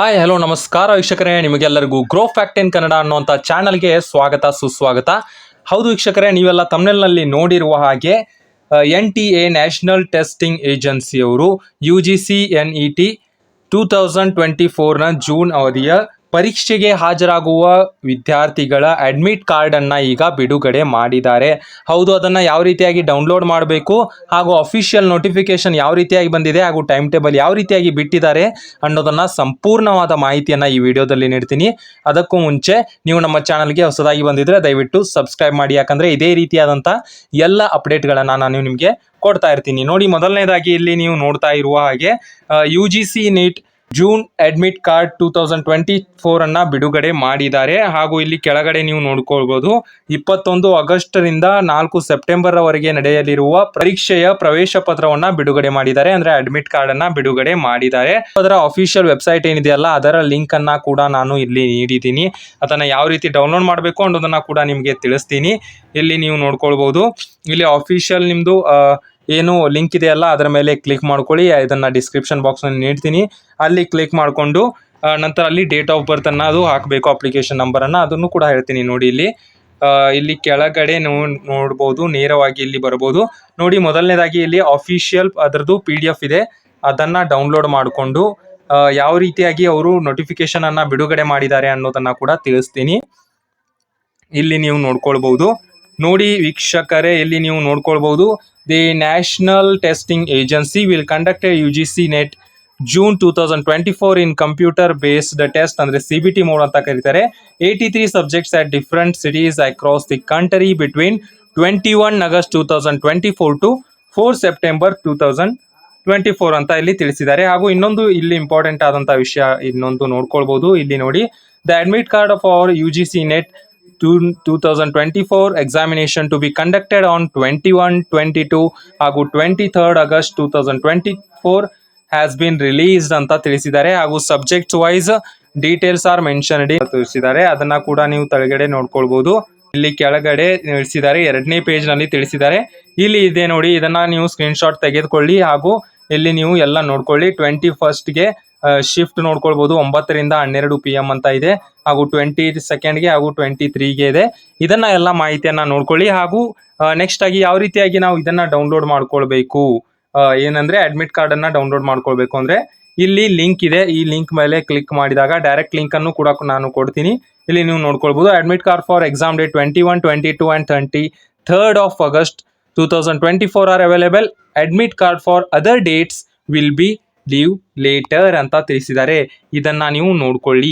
Hi hello ನಮಸ್ಕಾರ ವೀಕ್ಷಕರೇ, ನಿಮಗೆಲ್ಲರಿಗೂ ಗ್ರೋ ಫ್ಯಾಕ್ಟ್ ಇನ್ ಕನ್ನಡ ಅನ್ನುವಂಥ ಚಾನಲ್ಗೆ ಸ್ವಾಗತ ಸುಸ್ವಾಗತ. ಹೌದು ವೀಕ್ಷಕರೇ, ನೀವೆಲ್ಲ ತಮಿಳ್ನಲ್ಲಿ ನೋಡಿರುವ ಹಾಗೆ NTA ನ್ಯಾಷನಲ್ ಟೆಸ್ಟಿಂಗ್ ಏಜೆನ್ಸಿಯವರು UGC-NET 2024ನ ಜೂನ್ ಅವಧಿಯ ಪರೀಕ್ಷೆಗೆ ಹಾಜರಾಗುವ ವಿದ್ಯಾರ್ಥಿಗಳ ಅಡ್ಮಿಟ್ ಕಾರ್ಡನ್ನು ಈಗ ಬಿಡುಗಡೆ ಮಾಡಿದ್ದಾರೆ. ಹೌದು, ಅದನ್ನು ಯಾವ ರೀತಿಯಾಗಿ ಡೌನ್ಲೋಡ್ ಮಾಡಬೇಕು ಹಾಗೂ ಅಫಿಷಿಯಲ್ ನೋಟಿಫಿಕೇಶನ್ ಯಾವ ರೀತಿಯಾಗಿ ಬಂದಿದೆ ಹಾಗೂ ಟೈಮ್ ಟೇಬಲ್ ಯಾವ ರೀತಿಯಾಗಿ ಬಿಟ್ಟಿದ್ದಾರೆ ಅನ್ನೋದನ್ನು ಸಂಪೂರ್ಣವಾದ ಮಾಹಿತಿಯನ್ನು ಈ ವಿಡಿಯೋದಲ್ಲಿ ನೀಡ್ತೀನಿ. ಅದಕ್ಕೂ ಮುಂಚೆ ನೀವು ನಮ್ಮ ಚಾನಲ್ಗೆ ಹೊಸದಾಗಿ ಬಂದಿದ್ರೆ ದಯವಿಟ್ಟು ಸಬ್ಸ್ಕ್ರೈಬ್ ಮಾಡಿ, ಯಾಕಂದರೆ ಇದೇ ರೀತಿಯಾದಂಥ ಎಲ್ಲ ಅಪ್ಡೇಟ್ಗಳನ್ನು ನಾನು ನಿಮಗೆ ಕೊಡ್ತಾ ಇರ್ತೀನಿ. ನೋಡಿ, ಮೊದಲನೇದಾಗಿ ಇಲ್ಲಿ ನೀವು ನೋಡ್ತಾ ಇರುವ ಹಾಗೆ UGC-NET ಜೂನ್ ಅಡ್ಮಿಟ್ ಕಾರ್ಡ್ 2024 ಬಿಡುಗಡೆ ಮಾಡಿದ್ದಾರೆ. ಹಾಗೂ ಇಲ್ಲಿ ಕೆಳಗಡೆ ನೀವು ನೋಡ್ಕೊಳ್ಬೋದು, 21 ಆಗಸ್ಟ್ರಿಂದ 4 ಸೆಪ್ಟೆಂಬರ್ ವರೆಗೆ ನಡೆಯಲಿರುವ ಪರೀಕ್ಷೆಯ ಪ್ರವೇಶ ಪತ್ರವನ್ನ ಬಿಡುಗಡೆ ಮಾಡಿದ್ದಾರೆ. ಅಂದ್ರೆ ಅಡ್ಮಿಟ್ ಕಾರ್ಡ್ ಅನ್ನ ಬಿಡುಗಡೆ ಮಾಡಿದ್ದಾರೆ. ಅದರ ಅಫಿಷಿಯಲ್ ವೆಬ್ಸೈಟ್ ಏನಿದೆಯಲ್ಲ, ಅದರ ಲಿಂಕ್ ಅನ್ನ ಕೂಡ ನಾನು ಇಲ್ಲಿ ನೀಡಿದ್ದೀನಿ. ಅದನ್ನ ಯಾವ ರೀತಿ ಡೌನ್ಲೋಡ್ ಮಾಡಬೇಕು ಅನ್ನೋದನ್ನ ಕೂಡ ನಿಮಗೆ ತಿಳಿಸ್ತೀನಿ. ಇಲ್ಲಿ ನೀವು ನೋಡ್ಕೊಳ್ಬಹುದು, ಇಲ್ಲಿ ಅಫಿಷಿಯಲ್ ನಿಮ್ದು ಏನು ಲಿಂಕ್ ಇದೆಯಲ್ಲ ಅದರ ಮೇಲೆ ಕ್ಲಿಕ್ ಮಾಡ್ಕೊಳ್ಳಿ. ಇದನ್ನು ಡಿಸ್ಕ್ರಿಪ್ಷನ್ ಬಾಕ್ಸ್ನಲ್ಲಿ ನೀಡ್ತೀನಿ. ಅಲ್ಲಿ ಕ್ಲಿಕ್ ಮಾಡಿಕೊಂಡು ನಂತರ ಅಲ್ಲಿ ಡೇಟ್ ಆಫ್ ಬರ್ತನ್ನು ಅದು ಹಾಕಬೇಕು, ಅಪ್ಲಿಕೇಶನ್ ನಂಬರನ್ನು ಅದನ್ನು ಕೂಡ ಹೇಳ್ತೀನಿ. ನೋಡಿ, ಇಲ್ಲಿ ಕೆಳಗಡೆ ನೋಡ್ಬೋದು, ನೇರವಾಗಿ ಇಲ್ಲಿ ಬರ್ಬೋದು. ನೋಡಿ, ಮೊದಲನೇದಾಗಿ ಇಲ್ಲಿ ಅಫಿಷಿಯಲ್ ಅದರದ್ದು PDF ಇದೆ, ಅದನ್ನು ಡೌನ್ಲೋಡ್ ಮಾಡಿಕೊಂಡು ಯಾವ ರೀತಿಯಾಗಿ ಅವರು ನೋಟಿಫಿಕೇಶನನ್ನು ಬಿಡುಗಡೆ ಮಾಡಿದ್ದಾರೆ ಅನ್ನೋದನ್ನು ಕೂಡ ತಿಳಿಸ್ತೀನಿ. ಇಲ್ಲಿ ನೀವು ನೋಡ್ಕೊಳ್ಬಹುದು. ನೋಡಿ ವೀಕ್ಷಕರೇ, ಇಲ್ಲಿ ನೀವು ನೋಡ್ಕೊಳ್ಬಹುದು, the national testing agency will conduct a UGC-NET June 2024 in computer based test, ಅಂದರೆ CBT ಮೋಡ್ ಅಂತ ಕರೀತಾರೆ. 83 subjects at different cities across the country between 21 August 2024 to 4 September 2024 ಅಂತ ಇಲ್ಲಿ ತಿಳಿಸಿದ್ದಾರೆ. ಹಾಗೂ ಇನ್ನೊಂದು ಇಲ್ಲಿ ಇಂಪಾರ್ಟೆಂಟ್ ಆದಂಥ ವಿಷಯ ಇನ್ನೊಂದು ನೋಡ್ಕೊಳ್ಬಹುದು. ಇಲ್ಲಿ ನೋಡಿ, the admit card of our UGC-NET 2024 examination to be conducted on 21, 22 ಹಾಗೂ 23rd August 2024 has been released ಅಂತ ತಿಳಿಸಿದ್ದಾರೆ. ಹಾಗೂ subject wise details are mentioned ತಿಳಿಸಿದ್ದಾರೆ. ಅದನ್ನ ಕೂಡ ನೀವು ಕೆಳಗಡೆ ನೋಡ್ಕೊಳ್ಬಹುದು. ಇಲ್ಲಿ ಕೆಳಗಡೆ ತಿಳಿಸಿದ್ದಾರೆ, 2ನೇ ಪೇಜ್ ನಲ್ಲಿ ತಿಳಿಸಿದ್ದಾರೆ. ಇಲ್ಲಿ ಇದೆ ನೋಡಿ, ಇದನ್ನ ನೀವು ಸ್ಕ್ರೀನ್ಶಾಟ್ ತೆಗೆದುಕೊಳ್ಳಿ. ಹಾಗೂ ಇಲ್ಲಿ ನೀವು ಎಲ್ಲ ನೋಡ್ಕೊಳ್ಳಿ. 21ಗೆ ಶಿಫ್ಟ್ ನೋಡ್ಕೊಳ್ಬಹುದು, 9 ರಿಂದ 12 PM ಅಂತ ಇದೆ. ಹಾಗೂ 22ಗೆ ಹಾಗೂ 23ಗೆ ಇದೆ. ಇದನ್ನ ಎಲ್ಲ ಮಾಹಿತಿಯನ್ನ ನೋಡ್ಕೊಳ್ಳಿ. ಹಾಗೂ ನೆಕ್ಸ್ಟ್ ಆಗಿ ಯಾವ ರೀತಿಯಾಗಿ ನಾವು ಇದನ್ನ ಡೌನ್ಲೋಡ್ ಮಾಡ್ಕೊಳ್ಬೇಕು, ಏನಂದ್ರೆ ಅಡ್ಮಿಟ್ ಕಾರ್ಡ್ ಅನ್ನ ಡೌನ್ಲೋಡ್ ಮಾಡ್ಕೊಳ್ಬೇಕು ಅಂದ್ರೆ ಇಲ್ಲಿ ಲಿಂಕ್ ಇದೆ. ಈ ಲಿಂಕ್ ಮೇಲೆ ಕ್ಲಿಕ್ ಮಾಡಿದಾಗ ಡೈರೆಕ್ಟ್ ಲಿಂಕ್ ಅನ್ನು ಕೂಡ ನಾನು ಕೊಡ್ತೀನಿ. ಇಲ್ಲಿ ನೀವು ನೋಡ್ಕೊಳ್ಬಹುದು, admit card for exam date 21, 22 and 23rd of August 2024 are available. Admit card for other dates will be leave later ಅಂತ ತಿಳಿಸಿದ್ದಾರೆ. ಇದನ್ನ ನೀವು ನೋಡ್ಕೊಳ್ಳಿ,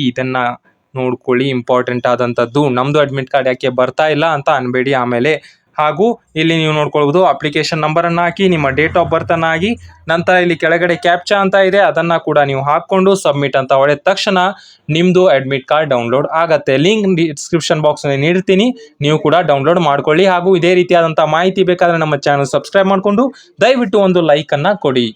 ಇಂಪಾರ್ಟೆಂಟ್ ಆದಂಥದ್ದು. ನಮ್ದು ಅಡ್ಮಿಟ್ ಕಾರ್ಡ್ ಯಾಕೆ ಬರ್ತಾ ಇಲ್ಲ ಅಂತ ಅನ್ಬೇಡಿ ಆಮೇಲೆ. ಹಾಗೂ ಇಲ್ಲಿ ನೀವು ನೋಡ್ಕೊಳ್ಬಹುದು, ಅಪ್ಲಿಕೇಶನ್ ನಂಬರ್ ಅನ್ನ ಹಾಕಿ, ನಿಮ್ಮ ಡೇಟ್ ಆಫ್ ಬರ್ತ್ ಅನ್ನ ಹಾಕಿ, ನಂತರ ಇಲ್ಲಿ ಕೆಳಗಡೆ ಕ್ಯಾಪ್ಚಾ ಅಂತ ಇದೆ, ಅದನ್ನ ಕೂಡ ನೀವು ಹಾಕೊಂಡು ಸಬ್ಮಿಟ್ ಅಂತ ಹೊಡೆದ ತಕ್ಷಣ ನಿಮ್ದು ಅಡ್ಮಿಟ್ ಕಾರ್ಡ್ ಡೌನ್ಲೋಡ್ ಆಗತ್ತೆ. ಲಿಂಕ್ ಡಿಸ್ಕ್ರಿಪ್ಷನ್ ಬಾಕ್ಸ್ ನಲ್ಲಿ ನೀಡ್ತೀನಿ, ನೀವು ಕೂಡ ಡೌನ್ಲೋಡ್ ಮಾಡ್ಕೊಳ್ಳಿ. ಹಾಗೂ ಇದೇ ರೀತಿಯಾದಂತಹ ಮಾಹಿತಿ ಬೇಕಾದ್ರೆ ನಮ್ಮ ಚಾನಲ್ ಸಬ್ಸ್ಕ್ರೈಬ್ ಮಾಡಿಕೊಂಡು ದಯವಿಟ್ಟು ಒಂದು ಲೈಕ್ ಅನ್ನ ಕೊಡಿ.